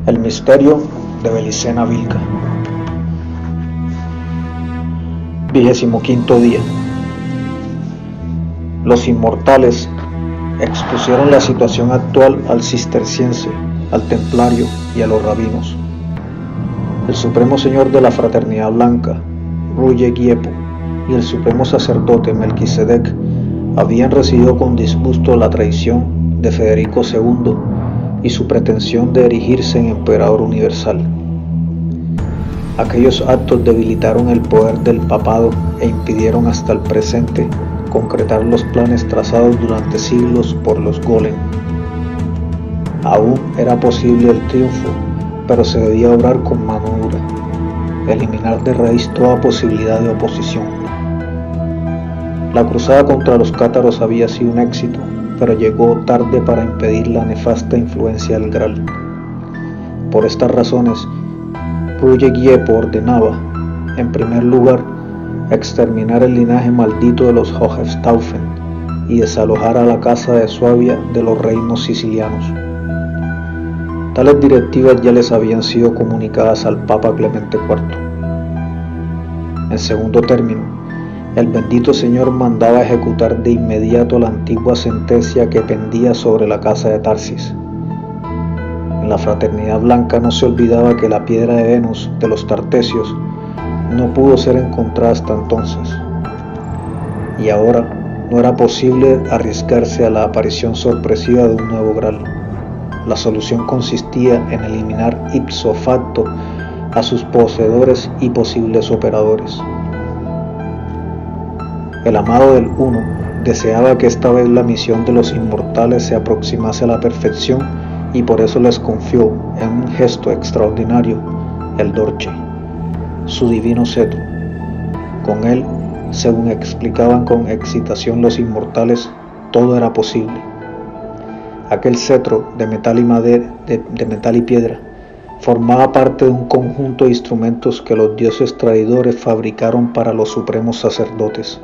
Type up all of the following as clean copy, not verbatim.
El misterio de Belicena Vilca. 25º día. Los inmortales expusieron la situación actual al cisterciense, al templario y a los rabinos. El supremo señor de la Fraternidad Blanca, Ruye Giepo, y el supremo sacerdote Melquisedec habían recibido con disgusto la traición de Federico II y su pretensión de erigirse en emperador universal. Aquellos actos debilitaron el poder del papado e impidieron hasta el presente concretar los planes trazados durante siglos por los Golem. Aún era posible el triunfo, pero se debía obrar con mano dura, eliminar de raíz toda posibilidad de oposición. La cruzada contra los cátaros había sido un éxito, pero llegó tarde para impedir la nefasta influencia del Graal. Por estas razones, Ruye Giepo ordenaba, en primer lugar, exterminar el linaje maldito de los Hohenstaufen y desalojar a la casa de Suabia de los reinos sicilianos. Tales directivas ya les habían sido comunicadas al Papa Clemente IV. En segundo término, el bendito Señor mandaba ejecutar de inmediato la antigua sentencia que pendía sobre la casa de Tarsis. En la Fraternidad Blanca no se olvidaba que la piedra de Venus de los Tartesios no pudo ser encontrada hasta entonces, y ahora no era posible arriesgarse a la aparición sorpresiva de un nuevo Graal. La solución consistía en eliminar ipso facto a sus poseedores y posibles operadores. El amado del Uno deseaba que esta vez la misión de los inmortales se aproximase a la perfección y por eso les confió en un gesto extraordinario el Dorche, su divino cetro. Con él, según explicaban con excitación los inmortales, todo era posible. Aquel cetro de metal y piedra formaba parte de un conjunto de instrumentos que los dioses traidores fabricaron para los supremos sacerdotes,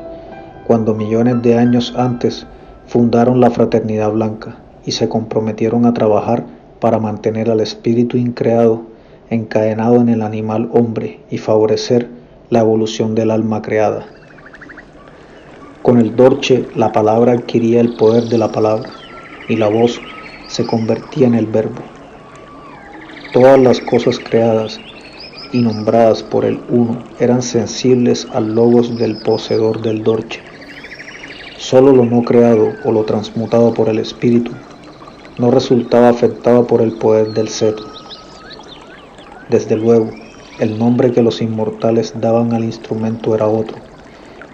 cuando millones de años antes fundaron la Fraternidad Blanca y se comprometieron a trabajar para mantener al espíritu increado encadenado en el animal hombre y favorecer la evolución del alma creada. Con el Dorche la palabra adquiría el poder de la palabra y la voz se convertía en el verbo. Todas las cosas creadas y nombradas por el Uno eran sensibles al logos del poseedor del Dorche. Solo lo no creado o lo transmutado por el espíritu no resultaba afectado por el poder del cetro. Desde luego, el nombre que los inmortales daban al instrumento era otro,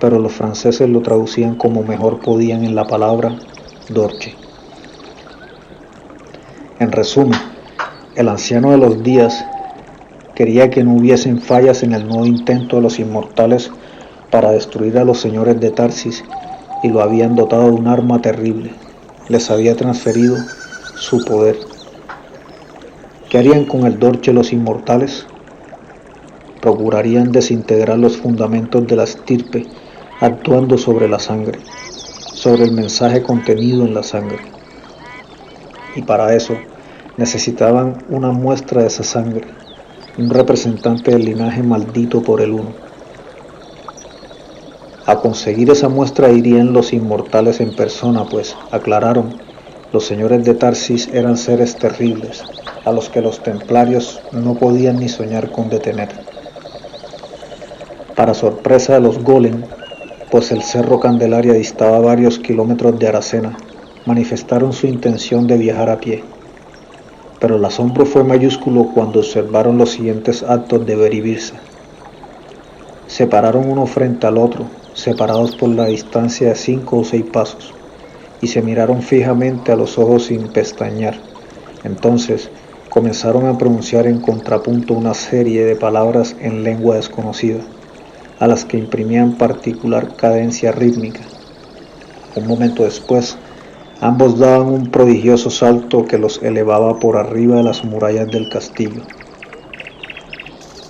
pero los franceses lo traducían como mejor podían en la palabra Dorche. En resumen, el anciano de los días quería que no hubiesen fallas en el nuevo intento de los inmortales para destruir a los señores de Tarsis, y lo habían dotado de un arma terrible. Les había transferido su poder. ¿Qué harían con el Dorche los inmortales? Procurarían desintegrar los fundamentos de la estirpe actuando sobre la sangre, sobre el mensaje contenido en la sangre. Y para eso necesitaban una muestra de esa sangre, un representante del linaje maldito por el Uno. A conseguir esa muestra irían los inmortales en persona, pues, aclararon, los señores de Tarsis eran seres terribles, a los que los templarios no podían ni soñar con detener. Para sorpresa de los Golem, pues el cerro Candelaria distaba varios kilómetros de Aracena, manifestaron su intención de viajar a pie. Pero el asombro fue mayúsculo cuando observaron los siguientes actos de Beribirsa. Se pararon uno frente al otro, separados por la distancia de 5 o 6 pasos, y se miraron fijamente a los ojos sin pestañear. Entonces comenzaron a pronunciar en contrapunto una serie de palabras en lengua desconocida, a las que imprimían particular cadencia rítmica. Un momento después, ambos daban un prodigioso salto que los elevaba por arriba de las murallas del castillo.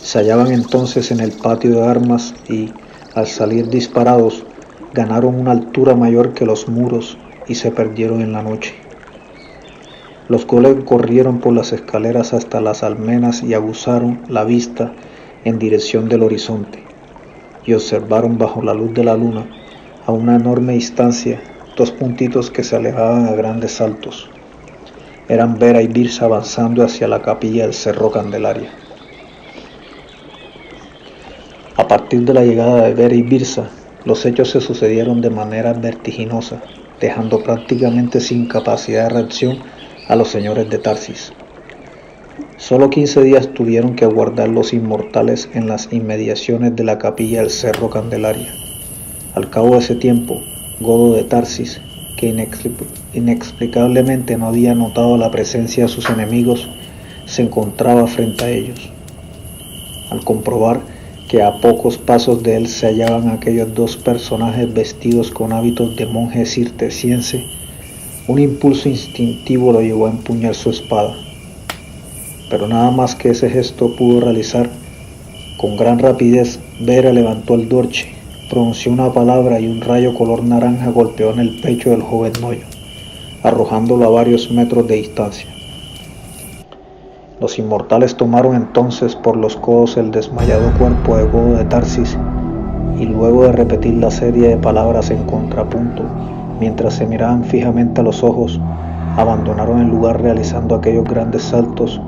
Se hallaban entonces en el patio de armas y, al salir disparados, ganaron una altura mayor que los muros y se perdieron en la noche. Los golems corrieron por las escaleras hasta las almenas y aguzaron la vista en dirección del horizonte, y observaron bajo la luz de la luna, a una enorme distancia, dos puntitos que se alejaban a grandes saltos. Eran Vera y Birsa avanzando hacia la capilla del Cerro Candelaria. A partir de la llegada de Vera y Birsa, los hechos se sucedieron de manera vertiginosa, dejando prácticamente sin capacidad de reacción a los señores de Tarsis. Solo 15 días tuvieron que aguardar los inmortales en las inmediaciones de la capilla del Cerro Candelaria. Al cabo de ese tiempo, Godo de Tarsis, que inexplicablemente no había notado la presencia de sus enemigos, se encontraba frente a ellos. Al comprobar que a pocos pasos de él se hallaban aquellos dos personajes vestidos con hábitos de monje cirtesiense, un impulso instintivo lo llevó a empuñar su espada. Pero nada más que ese gesto pudo realizar. Con gran rapidez, Vera levantó el dorche, pronunció una palabra y un rayo color naranja golpeó en el pecho del joven Noyo, arrojándolo a varios metros de distancia. Los inmortales tomaron entonces por los codos el desmayado cuerpo de Godo de Tarsis y luego de repetir la serie de palabras en contrapunto, mientras se miraban fijamente a los ojos, abandonaron el lugar realizando aquellos grandes saltos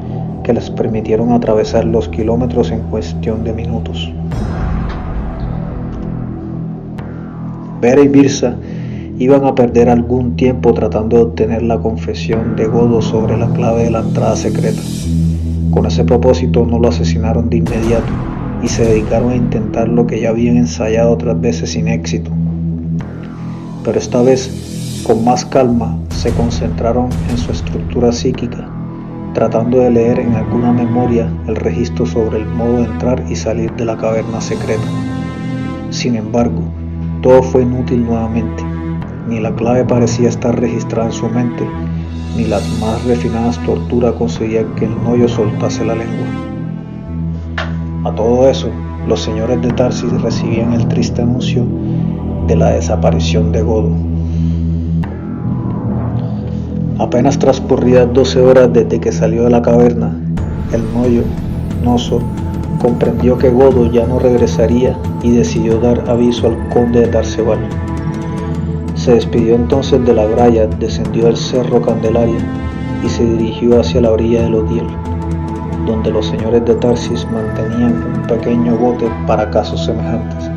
que les permitieron atravesar los kilómetros en cuestión de minutos. Vera y Birsa iban a perder algún tiempo tratando de obtener la confesión de Godo sobre la clave de la entrada secreta. Con ese propósito no lo asesinaron de inmediato y se dedicaron a intentar lo que ya habían ensayado otras veces sin éxito. Pero esta vez, con más calma, se concentraron en su estructura psíquica, tratando de leer en alguna memoria el registro sobre el modo de entrar y salir de la caverna secreta. Sin embargo, todo fue inútil nuevamente. Ni la clave parecía estar registrada en su mente, ni las más refinadas torturas conseguían que el Noyo soltase la lengua. A todo eso, los señores de Tarsis recibían el triste anuncio de la desaparición de Godo. Apenas transcurridas 12 horas desde que salió de la caverna, el Noyo, Noso, comprendió que Godo ya no regresaría y decidió dar aviso al conde de Tarsebal. Se despidió entonces de la gralla, descendió al Cerro Candelaria y se dirigió hacia la orilla del Odiel, donde los señores de Tarsis mantenían un pequeño bote para casos semejantes.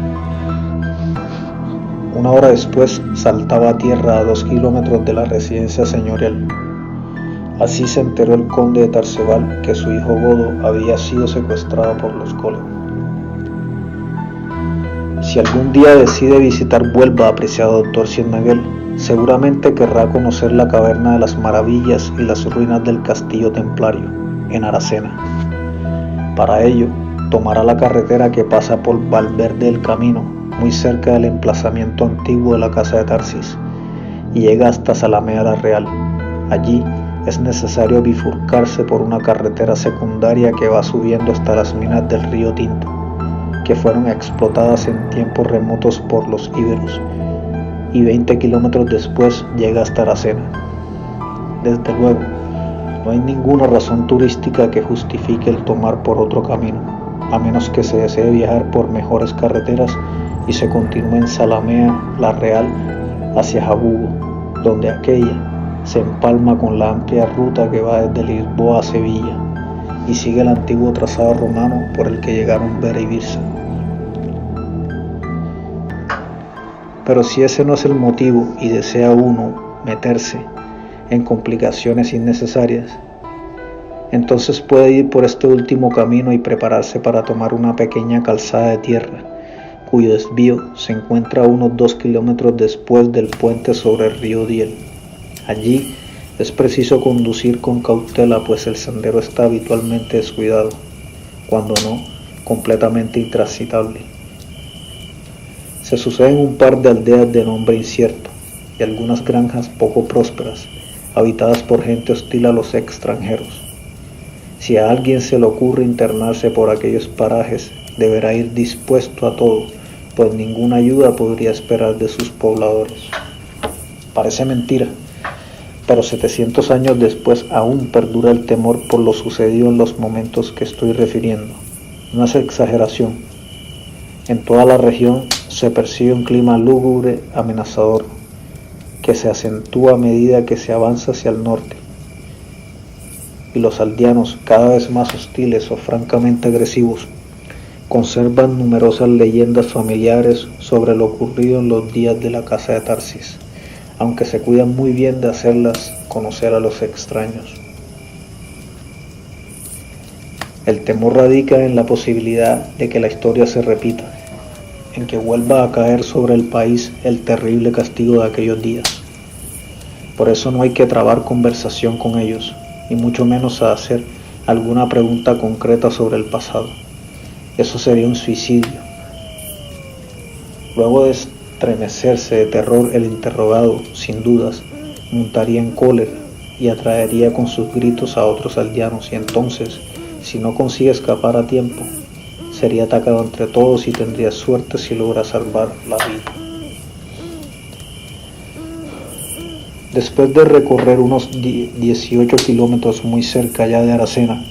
Una hora después saltaba a tierra a 2 kilómetros de la residencia señorial. Así se enteró el conde de Tarsebal que su hijo Godo había sido secuestrado por los golems. Si algún día decide visitar Huelva, apreciado doctor Ciennaguel, seguramente querrá conocer la Caverna de las Maravillas y las ruinas del Castillo Templario, en Aracena. Para ello, tomará la carretera que pasa por Valverde del Camino, muy cerca del emplazamiento antiguo de la casa de Tarsis, y llega hasta Zalamea la Real. Allí es necesario bifurcarse por una carretera secundaria que va subiendo hasta las minas del río Tinto, que fueron explotadas en tiempos remotos por los íberos, y 20 kilómetros después llega hasta Aracena. Desde luego, no hay ninguna razón turística que justifique el tomar por otro camino, a menos que se desee viajar por mejores carreteras y se continúe en Zalamea la Real hacia Jabugo, donde aquella se empalma con la amplia ruta que va desde Lisboa a Sevilla y sigue el antiguo trazado romano por el que llegaron Vera y Birsa. Pero si ese no es el motivo y desea uno meterse en complicaciones innecesarias, entonces puede ir por este último camino y prepararse para tomar una pequeña calzada de tierra, cuyo desvío se encuentra a unos 2 kilómetros después del puente sobre el río Diel. Allí es preciso conducir con cautela, pues el sendero está habitualmente descuidado, cuando no completamente intransitable. Se suceden un par de aldeas de nombre incierto y algunas granjas poco prósperas, habitadas por gente hostil a los extranjeros. Si a alguien se le ocurre internarse por aquellos parajes, deberá ir dispuesto a todo, pues ninguna ayuda podría esperar de sus pobladores. Parece mentira, pero 700 años después aún perdura el temor por lo sucedido en los momentos que estoy refiriendo. No es exageración. En toda la región se percibe un clima lúgubre, amenazador, que se acentúa a medida que se avanza hacia el norte, y los aldeanos, cada vez más hostiles o francamente agresivos, conservan numerosas leyendas familiares sobre lo ocurrido en los días de la casa de Tarsis, aunque se cuidan muy bien de hacerlas conocer a los extraños. El temor radica en la posibilidad de que la historia se repita, en que vuelva a caer sobre el país el terrible castigo de aquellos días. Por eso no hay que trabar conversación con ellos, y mucho menos a hacer alguna pregunta concreta sobre el pasado. Eso sería un suicidio. Luego de estremecerse de terror, el interrogado, sin dudas, montaría en cólera y atraería con sus gritos a otros aldeanos, y entonces, si no consigue escapar a tiempo, sería atacado entre todos y tendría suerte si logra salvar la vida. Después de recorrer unos 18 kilómetros muy cerca ya de Aracena,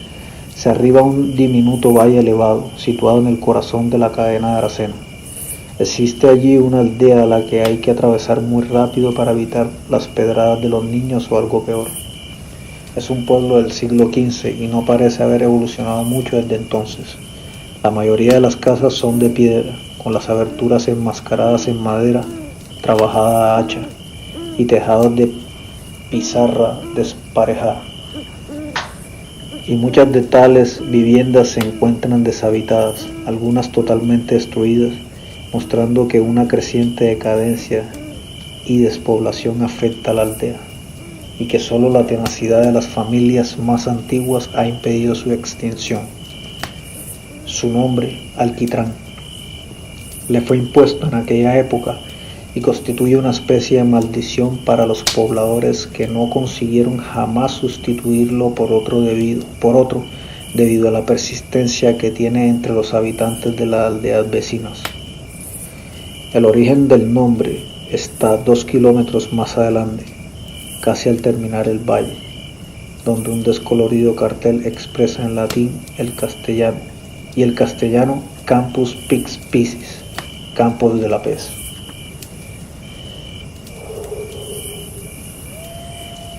se arriba un diminuto valle elevado, situado en el corazón de la cadena de Aracena. Existe allí una aldea a la que hay que atravesar muy rápido para evitar las pedradas de los niños o algo peor. Es un pueblo del siglo XV y no parece haber evolucionado mucho desde entonces. La mayoría de las casas son de piedra, con las aberturas enmascaradas en madera trabajada a hacha y tejados de pizarra desparejada. Y muchas de tales viviendas se encuentran deshabitadas, algunas totalmente destruidas, mostrando que una creciente decadencia y despoblación afecta a la aldea, y que solo la tenacidad de las familias más antiguas ha impedido su extinción. Su nombre, Alquitrán, le fue impuesto en aquella época y constituye una especie de maldición para los pobladores que no consiguieron jamás sustituirlo por otro debido a la persistencia que tiene entre los habitantes de las aldeas vecinas. El origen del nombre está 2 kilómetros más adelante, casi al terminar el valle, donde un descolorido cartel expresa en latín el castellano Campus Pix Piscis, Campos de la Pez.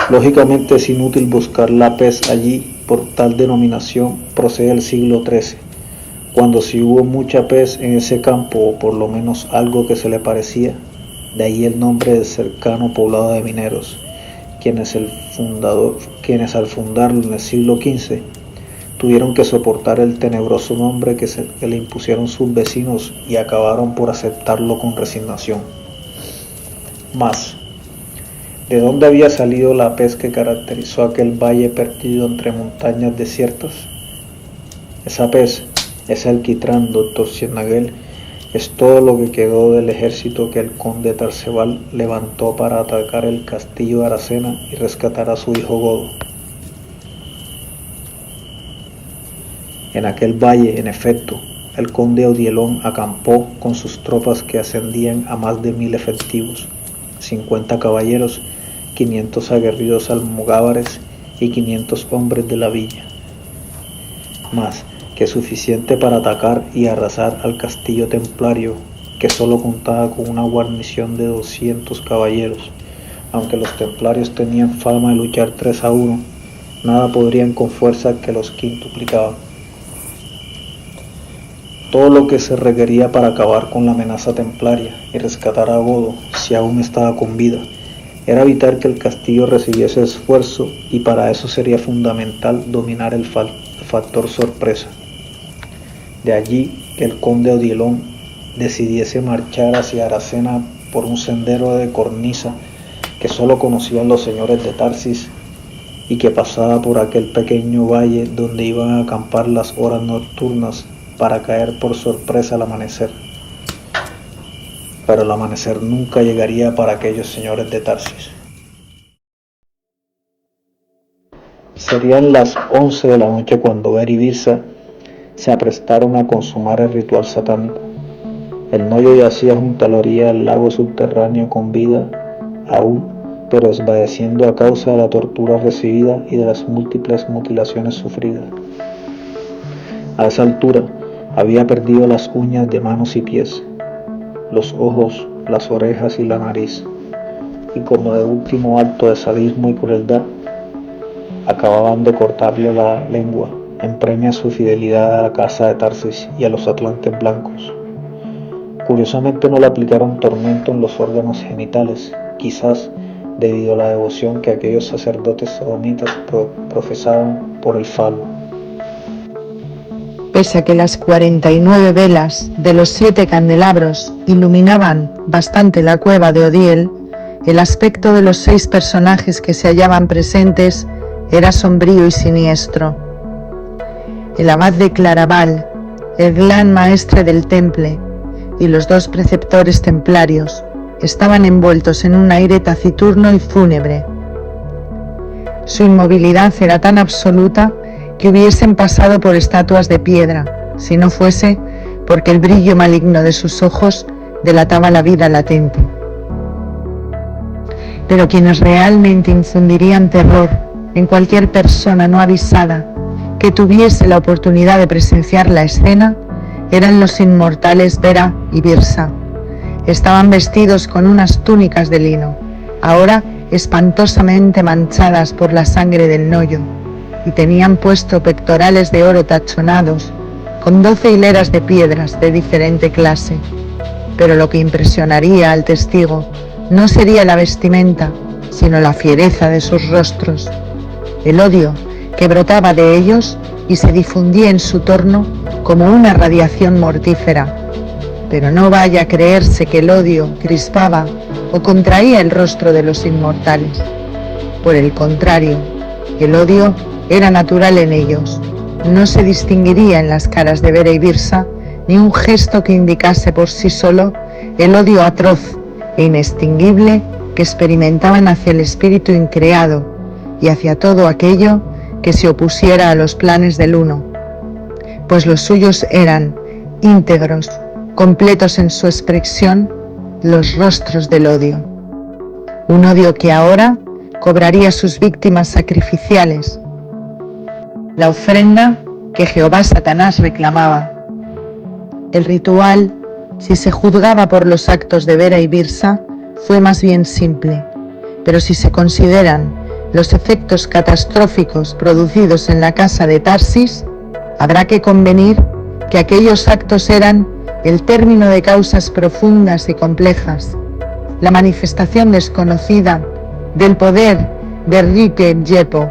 Lógicamente es inútil buscar la pez allí, por tal denominación procede del siglo XIII, cuando si hubo mucha pez en ese campo, o por lo menos algo que se le parecía, de ahí el nombre del cercano poblado de mineros, quienes al fundarlo en el siglo XV tuvieron que soportar el tenebroso nombre que le impusieron sus vecinos y acabaron por aceptarlo con resignación. Mas, ¿de dónde había salido la pez que caracterizó aquel valle perdido entre montañas desiertas? Esa pez, ese alquitrán, doctor Cienaguel, es todo lo que quedó del ejército que el conde Tarceval levantó para atacar el castillo de Aracena y rescatar a su hijo Godo. En aquel valle, en efecto, el conde Odielón acampó con sus tropas que ascendían a más de 1000 efectivos, 50 caballeros, 500 aguerridos almogávares y 500 hombres de la villa, más que suficiente para atacar y arrasar al castillo templario, que solo contaba con una guarnición de 200 caballeros. Aunque los templarios tenían fama de luchar 3-1, nada podrían con fuerza que los quintuplicaban. Todo lo que se requería para acabar con la amenaza templaria y rescatar a Godo, si aún estaba con vida, era evitar que el castillo recibiese esfuerzo, y para eso sería fundamental dominar el factor sorpresa. De allí que el conde Odielón decidiese marchar hacia Aracena por un sendero de cornisa que solo conocían los señores de Tarsis y que pasaba por aquel pequeño valle donde iban a acampar las horas nocturnas para caer por sorpresa al amanecer. Pero el amanecer nunca llegaría para aquellos señores de Tarsis. Serían las 11 de la noche cuando Ver y Birsa se aprestaron a consumar el ritual satánico. El noyo yacía junto a la orilla del lago subterráneo con vida aún, pero esvaeciendo a causa de la tortura recibida y de las múltiples mutilaciones sufridas. A esa altura había perdido las uñas de manos y pies, los ojos, las orejas y la nariz, y como de último acto de sadismo y crueldad, acababan de cortarle la lengua en premio a su fidelidad a la casa de Tarsis y a los atlantes blancos. Curiosamente no le aplicaron tormento en los órganos genitales, quizás debido a la devoción que aquellos sacerdotes sodomitas profesaban por el falo. Pese a que las 49 velas de los 7 candelabros iluminaban bastante la cueva de Odiel, el aspecto de los 6 personajes que se hallaban presentes era sombrío y siniestro. El abad de Claraval, el gran maestre del temple, y los 2 preceptores templarios estaban envueltos en un aire taciturno y fúnebre. Su inmovilidad era tan absoluta que hubiesen pasado por estatuas de piedra, si no fuese porque el brillo maligno de sus ojos delataba la vida latente. Pero quienes realmente infundirían terror en cualquier persona no avisada que tuviese la oportunidad de presenciar la escena eran los inmortales Vera y Birsa. Estaban vestidos con unas túnicas de lino, ahora espantosamente manchadas por la sangre del Noyo, y tenían puesto pectorales de oro tachonados, con 12 hileras de piedras de diferente clase. Pero lo que impresionaría al testigo no sería la vestimenta, sino la fiereza de sus rostros, el odio que brotaba de ellos y se difundía en su torno como una radiación mortífera. Pero no vaya a creerse que el odio crispaba o contraía el rostro de los inmortales. Por el contrario, el odio era natural en ellos. No se distinguiría en las caras de Vera y Birsa ni un gesto que indicase por sí solo el odio atroz e inextinguible que experimentaban hacia el espíritu increado y hacia todo aquello que se opusiera a los planes del Uno, pues los suyos eran íntegros, completos en su expresión, los rostros del odio. Un odio que ahora cobraría sus víctimas sacrificiales, la ofrenda que Jehová Satanás reclamaba. El ritual, si se juzgaba por los actos de Vera y Birsa, fue más bien simple, pero si se consideran los efectos catastróficos producidos en la casa de Tarsis, habrá que convenir que aquellos actos eran el término de causas profundas y complejas, la manifestación desconocida del poder de Enrique Yepo.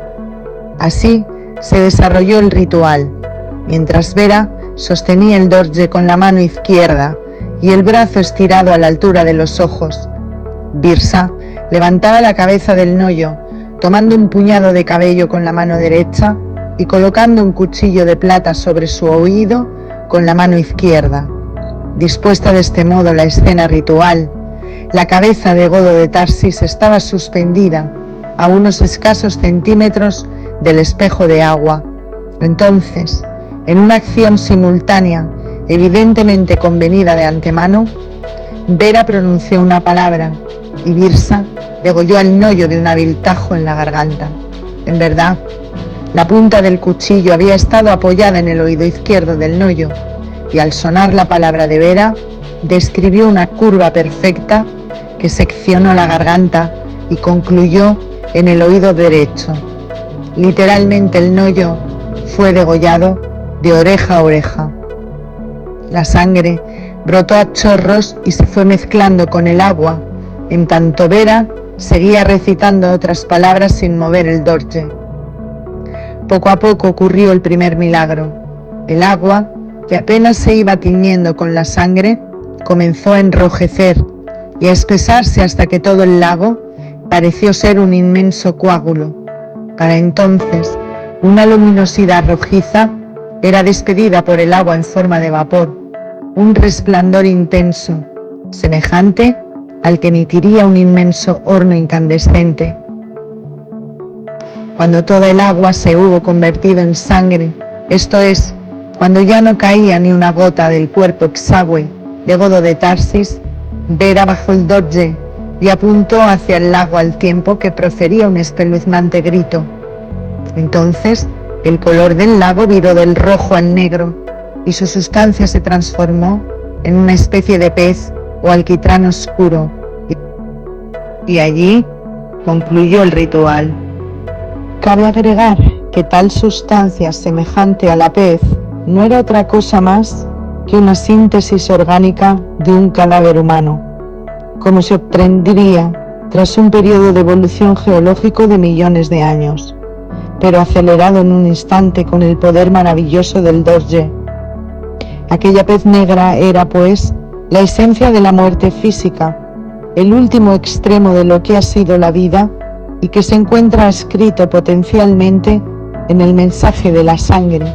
Así se desarrolló el ritual, mientras Vera sostenía el dorje con la mano izquierda y el brazo estirado a la altura de los ojos. Birsa levantaba la cabeza del Noyo, tomando un puñado de cabello con la mano derecha y colocando un cuchillo de plata sobre su oído con la mano izquierda. Dispuesta de este modo la escena ritual, la cabeza de Godo de Tarsis estaba suspendida a unos escasos centímetros del espejo de agua. Entonces, en una acción simultánea, evidentemente convenida de antemano, Vera pronunció una palabra y Birsa degolló al Noyo de un hábil tajo en la garganta. En verdad, la punta del cuchillo había estado apoyada en el oído izquierdo del Noyo, y al sonar la palabra de Vera, describió una curva perfecta que seccionó la garganta y concluyó en el oído derecho. Literalmente el Noyo fue degollado de oreja a oreja. La sangre brotó a chorros y se fue mezclando con el agua, en tanto Vera seguía recitando otras palabras sin mover el dorje. Poco a poco ocurrió el primer milagro. El agua, que apenas se iba tiñendo con la sangre, comenzó a enrojecer y a espesarse hasta que todo el lago pareció ser un inmenso coágulo. Para entonces, una luminosidad rojiza era despedida por el agua en forma de vapor, un resplandor intenso, semejante al que emitiría un inmenso horno incandescente. Cuando toda el agua se hubo convertido en sangre, esto es, cuando ya no caía ni una gota del cuerpo exagüe de Godo de Tarsis, Vera bajó el dorje y apuntó hacia el lago al tiempo que profería un espeluznante grito. Entonces, el color del lago viró del rojo al negro y su sustancia se transformó en una especie de pez o alquitrán oscuro. Y allí concluyó el ritual. Cabe agregar que tal sustancia semejante a la pez no era otra cosa más que una síntesis orgánica de un cadáver humano, como se obtendría tras un periodo de evolución geológico de millones de años, pero acelerado en un instante con el poder maravilloso del Dorje. Aquella pez negra era, pues, la esencia de la muerte física, el último extremo de lo que ha sido la vida y que se encuentra escrito potencialmente en el mensaje de la sangre.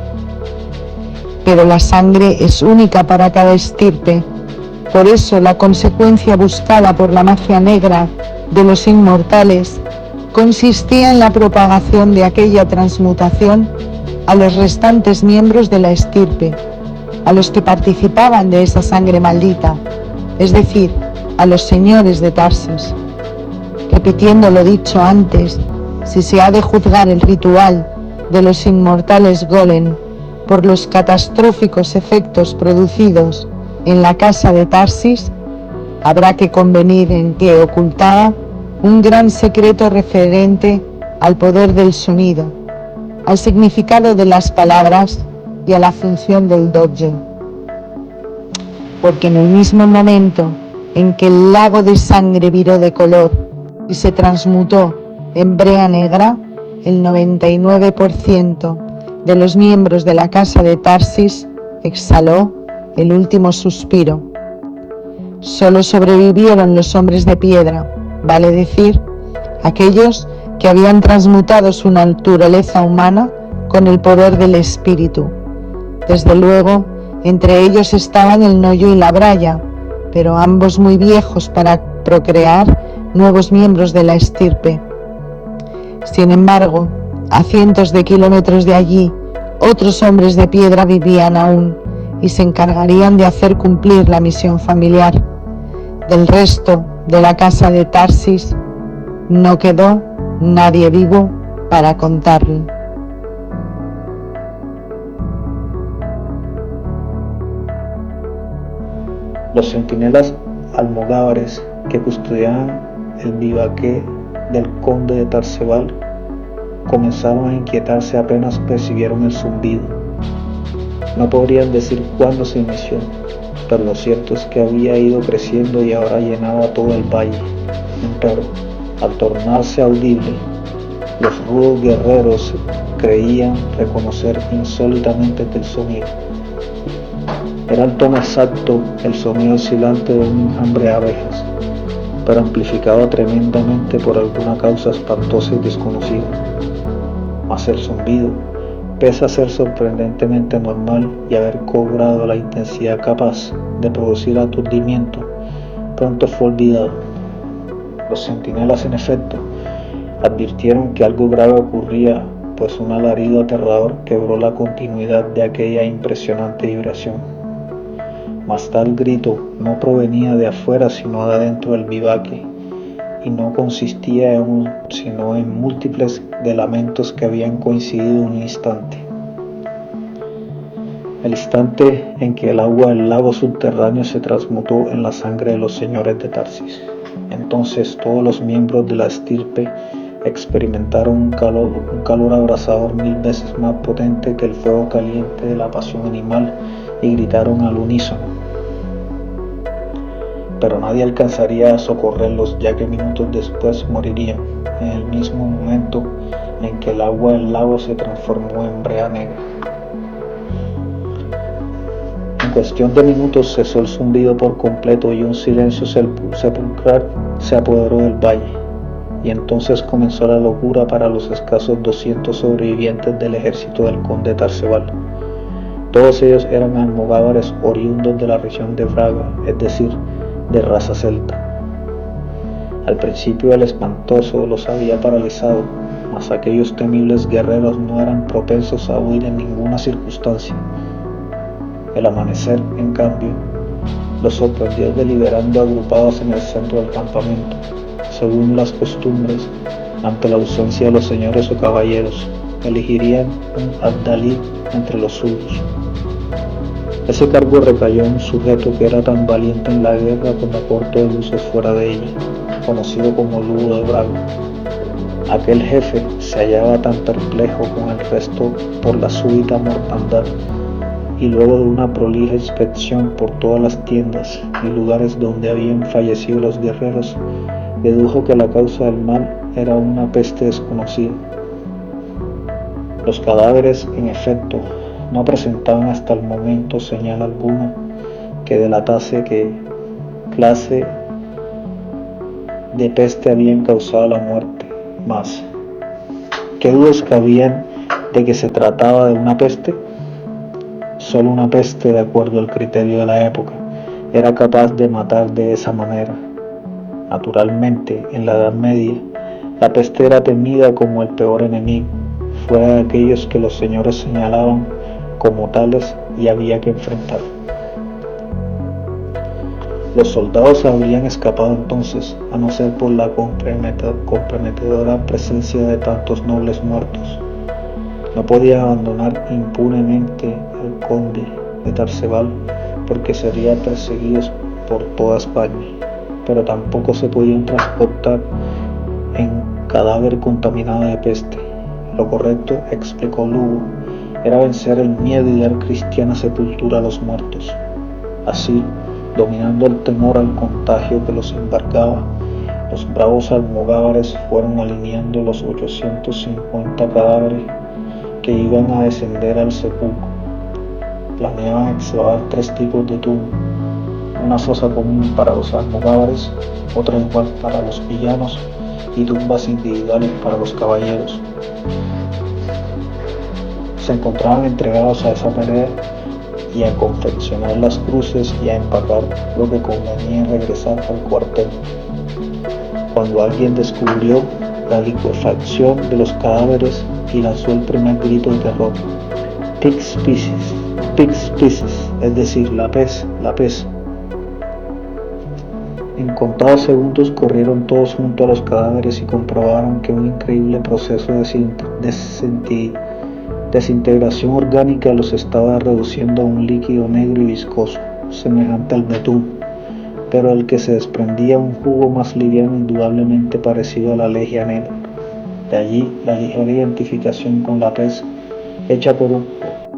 Pero la sangre es única para cada estirpe, por eso la consecuencia buscada por la magia negra de los inmortales consistía en la propagación de aquella transmutación a los restantes miembros de la estirpe, a los que participaban de esa sangre maldita, es decir, a los señores de Tarsis. Repitiendo lo dicho antes, si se ha de juzgar el ritual de los inmortales golem por los catastróficos efectos producidos en la casa de Tarsis, habrá que convenir en que ocultaba un gran secreto referente al poder del sonido, al significado de las palabras y a la función del Dorje. Porque en el mismo momento en que el lago de sangre viró de color y se transmutó en brea negra, el 99% de los miembros de la casa de Tarsis exhaló el último suspiro. Solo sobrevivieron los hombres de piedra, vale decir, aquellos que habían transmutado su naturaleza humana con el poder del espíritu. Desde luego, entre ellos estaban el Noyo y la Braya, pero ambos muy viejos para procrear nuevos miembros de la estirpe. Sin embargo, a cientos de kilómetros de allí, otros hombres de piedra vivían aún y se encargarían de hacer cumplir la misión familiar. Del resto de la casa de Tarsis no quedó nadie vivo para contarlo. Los centinelas almogávares que custodiaban el vivaque del conde de Tarsebal comenzaron a inquietarse apenas percibieron el zumbido. No podrían decir cuándo se inició, pero lo cierto es que había ido creciendo y ahora llenaba todo el valle. Pero, al tornarse audible, los rudos guerreros creían reconocer insólitamente aquel sonido. Era el tono exacto, el sonido oscilante de un enjambre de abejas, pero amplificado tremendamente por alguna causa espantosa y desconocida. Mas el zumbido, pese a ser sorprendentemente normal y haber cobrado la intensidad capaz de producir aturdimiento, pronto fue olvidado. Los centinelas, en efecto, advirtieron que algo grave ocurría, pues un alarido aterrador quebró la continuidad de aquella impresionante vibración. Mas tal grito no provenía de afuera sino de adentro del vivaque, y no consistía sino en múltiples de lamentos que habían coincidido en un instante. El instante en que el agua del lago subterráneo se transmutó en la sangre de los señores de Tarsis. Entonces todos los miembros de la estirpe experimentaron un calor abrasador 1000 veces más potente que el fuego caliente de la pasión animal y gritaron al unísono. Pero nadie alcanzaría a socorrerlos, ya que minutos después morirían, en el mismo momento en que el agua del lago se transformó en brea negra. En cuestión de minutos cesó el zumbido por completo y un silencio sepulcral se apoderó del valle, y entonces comenzó la locura para los escasos 200 sobrevivientes del ejército del conde Tarsebal. Todos ellos eran almogávares oriundos de la región de Fraga, es decir, de raza celta. Al principio el espantoso los había paralizado, mas aquellos temibles guerreros no eran propensos a huir en ninguna circunstancia. El amanecer, en cambio, Los sorprendió deliberando agrupados en el centro del campamento, según las costumbres. Ante la ausencia de los señores o caballeros, elegirían un adalid entre los suyos. Ese cargo recayó en un sujeto que era tan valiente en la guerra como corto de luces fuera de ella, conocido como Lugo de Braga. Aquel jefe se hallaba tan perplejo con el resto por la súbita mortandad, y luego de una prolija inspección por todas las tiendas y lugares donde habían fallecido los guerreros, dedujo que la causa del mal era una peste desconocida. Los cadáveres, en efecto, no presentaban hasta el momento señal alguna que delatase qué clase de peste habían causado la muerte. Mas, ¿qué dudas cabían de que se trataba de una peste? Solo una peste, de acuerdo al criterio de la época, era capaz de matar de esa manera. Naturalmente, en la Edad Media, la peste era temida como el peor enemigo, fuera de aquellos que los señores señalaban como tales y había que enfrentar. Los soldados habrían escapado entonces, a no ser por la comprometedora presencia de tantos nobles muertos. No podían abandonar impunemente al conde de Tarsebal, porque serían perseguidos por toda España, pero tampoco se podían transportar en cadáver contaminado de peste. Lo correcto, explicó Lugo, era vencer el miedo y dar cristiana sepultura a los muertos. Así, dominando el temor al contagio que los embargaba, los bravos almogávares fueron alineando los 850 cadáveres que iban a descender al sepulcro. Planeaban excavar 3 tipos de tumba: una fosa común para los almogávares, otra igual para los villanos y tumbas individuales para los caballeros. Se encontraban entregados a esa tarea y a confeccionar las cruces y a empacar lo que convenía regresar al cuartel, cuando alguien descubrió la licuefacción de los cadáveres y lanzó el primer grito de terror: Pigs pieces, es decir, la pez. En contados segundos corrieron todos junto a los cadáveres y comprobaron que un increíble proceso de desintegración orgánica los estaba reduciendo a un líquido negro y viscoso, semejante al betún, pero del que se desprendía un jugo más liviano, indudablemente parecido a la lejía negra. De allí la ligera identificación con la pez, hecha por un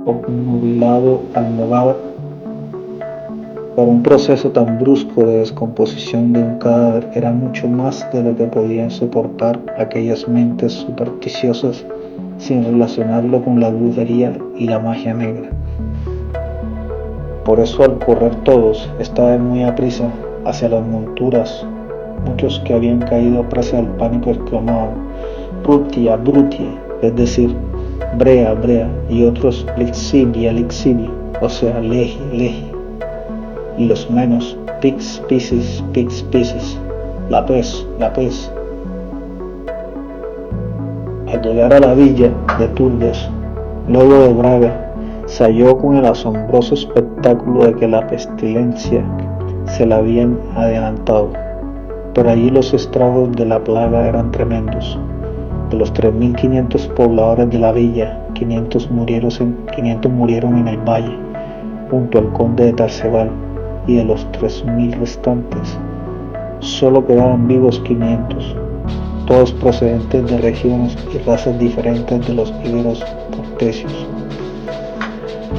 obnubilado almogávar. Pero un proceso tan brusco de descomposición de un cadáver era mucho más de lo que podían soportar aquellas mentes supersticiosas sin relacionarlo con la brujería y la magia negra. Por eso, al correr todos, esta vez muy aprisa, hacia las monturas, muchos que habían caído presa del pánico exclamaban: Brutia, es decir, Brea, y otros Lixivia, o sea, Leji, y los menos, Pigs pieces, la pez. Al llegar a la villa de Turbes, Lugo de Braga se halló con el asombroso espectáculo de que la pestilencia se la habían adelantado, pero allí los estragos de la plaga eran tremendos. De los 3.500 pobladores de la villa, 500 murieron en el valle, junto al conde de Tarsebal, y de los 3.000 restantes, solo quedaban vivos 500, todos procedentes de regiones y razas diferentes de los íberos portesios.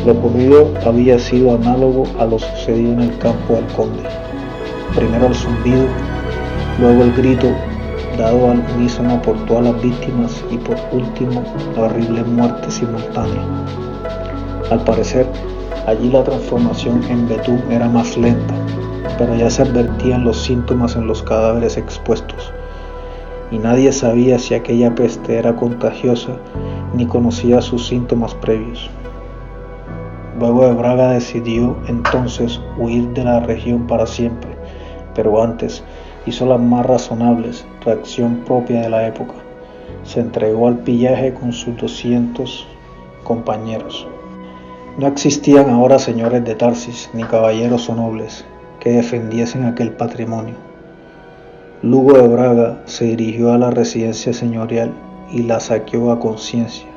Lo ocurrido había sido análogo a lo sucedido en el campo del conde. Primero el zumbido, luego el grito dado al unísono por todas las víctimas y por último la horrible muerte simultánea. Al parecer, allí la transformación en betún era más lenta, pero ya se advertían los síntomas en los cadáveres expuestos, y nadie sabía si aquella peste era contagiosa ni conocía sus síntomas previos. Luego de Braga decidió entonces huir de la región para siempre, pero antes hizo la más razonable reacción propia de la época: se entregó al pillaje con sus 200 compañeros. No existían ahora señores de Tarsis, ni caballeros o nobles, que defendiesen aquel patrimonio. Lugo de Braga se dirigió a la residencia señorial y la saqueó a conciencia,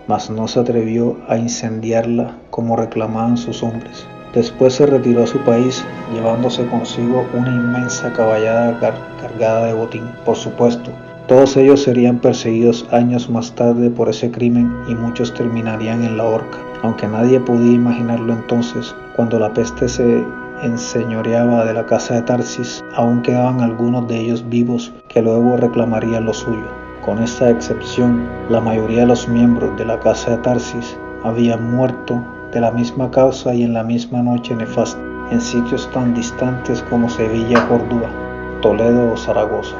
mas no se atrevió a incendiarla como reclamaban sus hombres. Después se retiró a su país, llevándose consigo una inmensa caballada cargada de botín. Por supuesto, todos ellos serían perseguidos años más tarde por ese crimen y muchos terminarían en la horca, aunque nadie podía imaginarlo entonces. Cuando la peste se enseñoreaba de la casa de Tarsis, aún quedaban algunos de ellos vivos que luego reclamarían lo suyo. Con esta excepción, la mayoría de los miembros de la casa de Tarsis habían muerto de la misma causa y en la misma noche nefasta, en sitios tan distantes como Sevilla, Córdoba, Toledo o Zaragoza.